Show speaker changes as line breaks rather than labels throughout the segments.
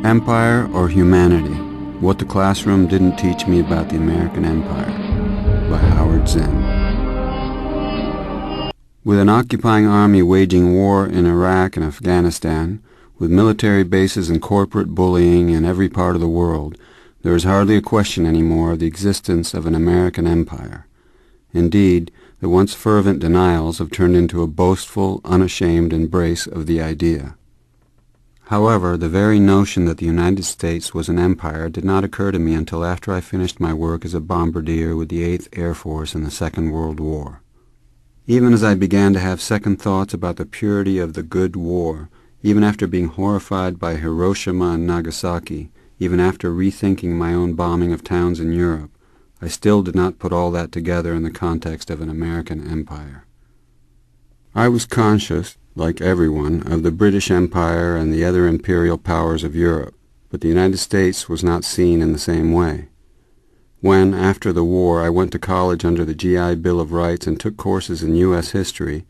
Empire or Humanity? What the Classroom Didn't Teach Me About the American Empire by Howard Zinn. With an occupying army waging war in Iraq and Afghanistan, with military bases and corporate bullying in every part of the world, there is hardly a question anymore of the existence of an American empire. Indeed, the once fervent denials have turned into a boastful, unashamed embrace of the idea. However, the very notion that the United States was an empire did not occur to me until after I finished my work as a bombardier with the 8th Air Force in the Second World War. Even as I began to have second thoughts about the purity of the good war, even after being horrified by Hiroshima and Nagasaki, even after rethinking my own bombing of towns in Europe, I still did not put all that together in the context of an American empire. I was conscious, like everyone, of the British Empire and the other imperial powers of Europe, but the United States was not seen in the same way. When, after the war, I went to college under the GI Bill of Rights and took courses in U.S. history,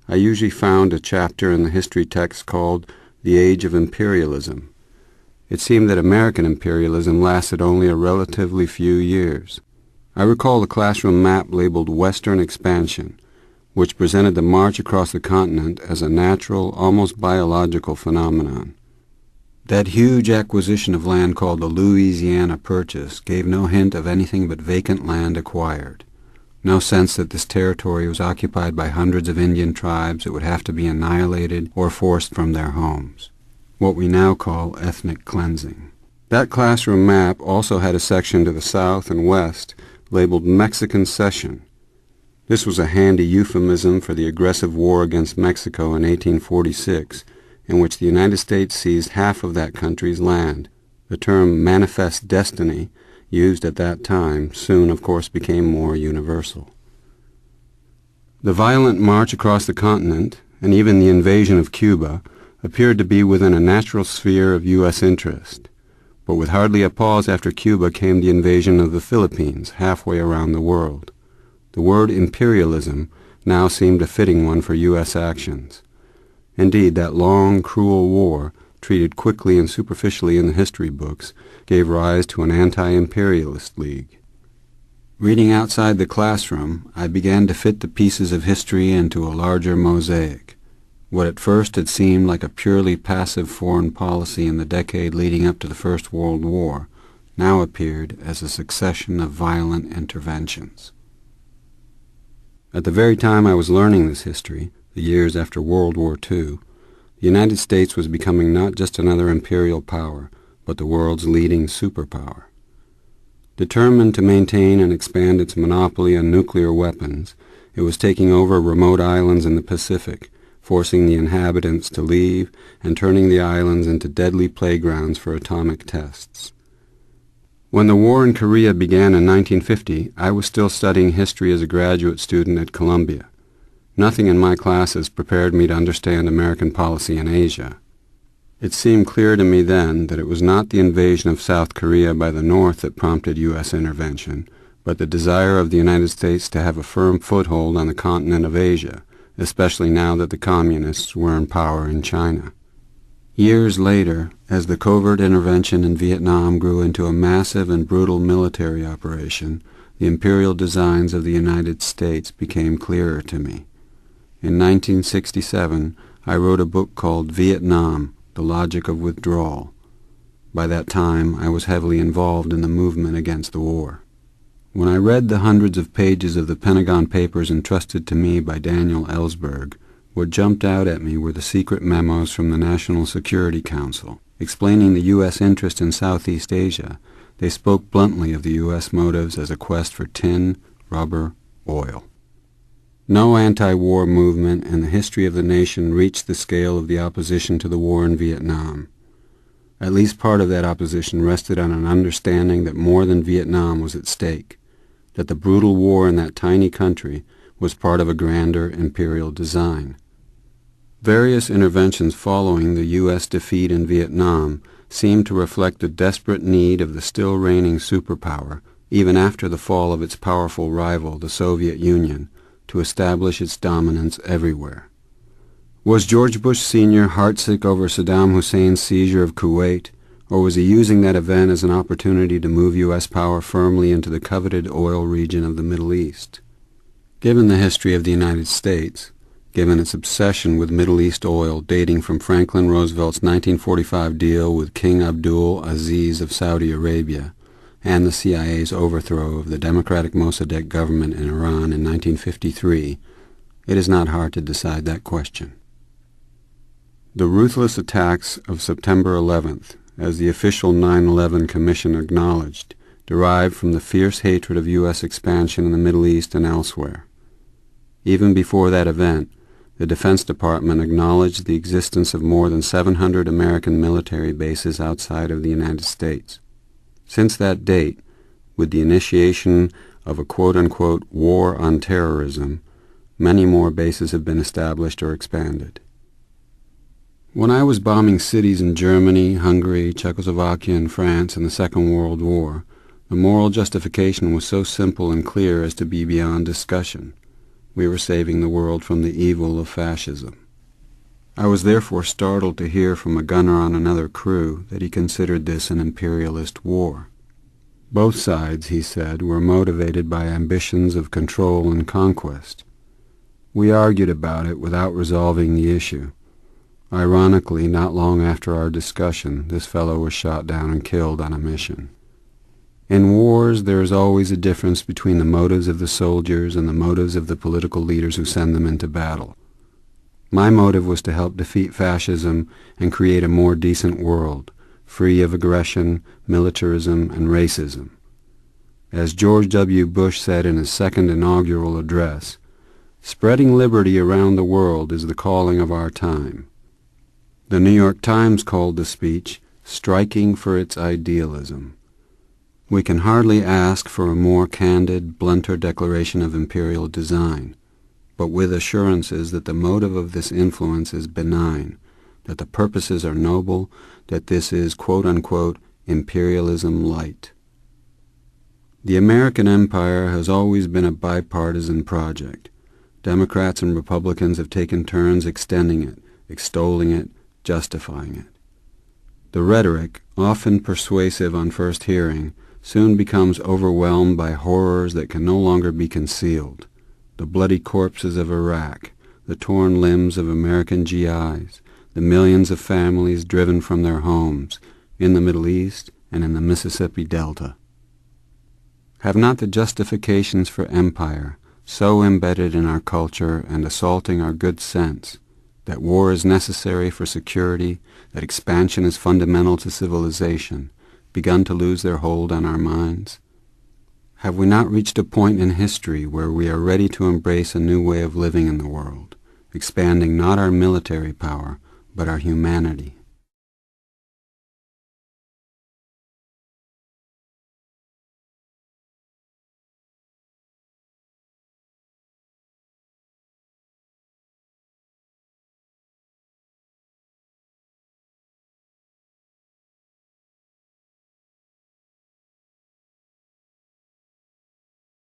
I usually found a chapter in the history text called The Age of Imperialism. It seemed that American imperialism lasted only a relatively few years. I recall the classroom map labeled Western Expansion, which presented the march across the continent as a natural, almost biological phenomenon. That huge acquisition of land called the Louisiana Purchase gave no hint of anything but vacant land acquired, no sense that this territory was occupied by hundreds of Indian tribes that would have to be annihilated or forced from their homes, what we now call ethnic cleansing. That classroom map also had a section to the south and west labeled Mexican Cession. This was a handy euphemism for the aggressive war against Mexico in 1846, in which the United States seized half of that country's land. The term manifest destiny, used at that time, soon of course became more universal. The violent march across the continent, and even the invasion of Cuba, appeared to be within a natural sphere of U.S. interest. But with hardly a pause after Cuba came the invasion of the Philippines, halfway around the world. The word imperialism now seemed a fitting one for U.S. actions. Indeed, that long, cruel war, treated quickly and superficially in the history books, gave rise to an anti-imperialist league. Reading outside the classroom, I began to fit the pieces of history into a larger mosaic. What at first had seemed like a purely passive foreign policy in the decade leading up to the First World War now appeared as a succession of violent interventions. At the very time I was learning this history, the years after World War II, the United States was becoming not just another imperial power, but the world's leading superpower. Determined to maintain and expand its monopoly on nuclear weapons, it was taking over remote islands in the Pacific, forcing the inhabitants to leave and turning the islands into deadly playgrounds for atomic tests. When the war in Korea began in 1950, I was still studying history as a graduate student at Columbia. Nothing in my classes prepared me to understand American policy in Asia. It seemed clear to me then that it was not the invasion of South Korea by the North that prompted U.S. intervention, but the desire of the United States to have a firm foothold on the continent of Asia, especially now that the Communists were in power in China. Years later, as the covert intervention in Vietnam grew into a massive and brutal military operation, the imperial designs of the United States became clearer to me. In 1967, I wrote a book called Vietnam, The Logic of Withdrawal. By that time, I was heavily involved in the movement against the war. When I read the hundreds of pages of the Pentagon Papers entrusted to me by Daniel Ellsberg, what jumped out at me were the secret memos from the National Security Council. Explaining the U.S. interest in Southeast Asia, they spoke bluntly of the U.S. motives as a quest for tin, rubber, oil. No anti-war movement in the history of the nation reached the scale of the opposition to the war in Vietnam. At least part of that opposition rested on an understanding that more than Vietnam was at stake, that the brutal war in that tiny country was part of a grander imperial design. Various interventions following the U.S. defeat in Vietnam seemed to reflect the desperate need of the still reigning superpower, even after the fall of its powerful rival, the Soviet Union, to establish its dominance everywhere. Was George Bush Sr. heartsick over Saddam Hussein's seizure of Kuwait, Or was he using that event as an opportunity to move U.S. power firmly into the coveted oil region of the Middle East? Given the history of the United States, given its obsession with Middle East oil dating from Franklin Roosevelt's 1945 deal with King Abdul Aziz of Saudi Arabia, and the CIA's overthrow of the democratic Mossadegh government in Iran in 1953, it is not hard to decide that question. The ruthless attacks of September 11th, as the official 9/11 Commission acknowledged, derived from the fierce hatred of U.S. expansion in the Middle East and elsewhere. Even before that event, the Defense Department acknowledged the existence of more than 700 American military bases outside of the United States. Since that date, with the initiation of a quote-unquote war on terrorism, many more bases have been established or expanded. When I was bombing cities in Germany, Hungary, Czechoslovakia, and France in the Second World War, the moral justification was so simple and clear as to be beyond discussion. We were saving the world from the evil of fascism. I was therefore startled to hear from a gunner on another crew that he considered this an imperialist war. Both sides, he said, were motivated by ambitions of control and conquest. We argued about it without resolving the issue. Ironically, not long after our discussion, this fellow was shot down and killed on a mission. In wars, there is always a difference between the motives of the soldiers and the motives of the political leaders who send them into battle. My motive was to help defeat fascism and create a more decent world, free of aggression, militarism, and racism. As George W. Bush said in his second inaugural address, "Spreading liberty around the world is the calling of our time." The New York Times called the speech "striking for its idealism." We can hardly ask for a more candid, blunter declaration of imperial design, but with assurances that the motive of this influence is benign, that the purposes are noble, that this is quote-unquote imperialism light. The American empire has always been a bipartisan project. Democrats and Republicans have taken turns extending it, extolling it, justifying it. The rhetoric, often persuasive on first hearing, soon becomes overwhelmed by horrors that can no longer be concealed. The bloody corpses of Iraq, the torn limbs of American GIs, the millions of families driven from their homes in the Middle East and in the Mississippi Delta. Have not the justifications for empire so embedded in our culture and assaulting our good sense that war is necessary for security, that expansion is fundamental to civilization, begun to lose their hold on our minds? Have we not reached a point in history where we are ready to embrace a new way of living in the world, expanding not our military power, but our humanity?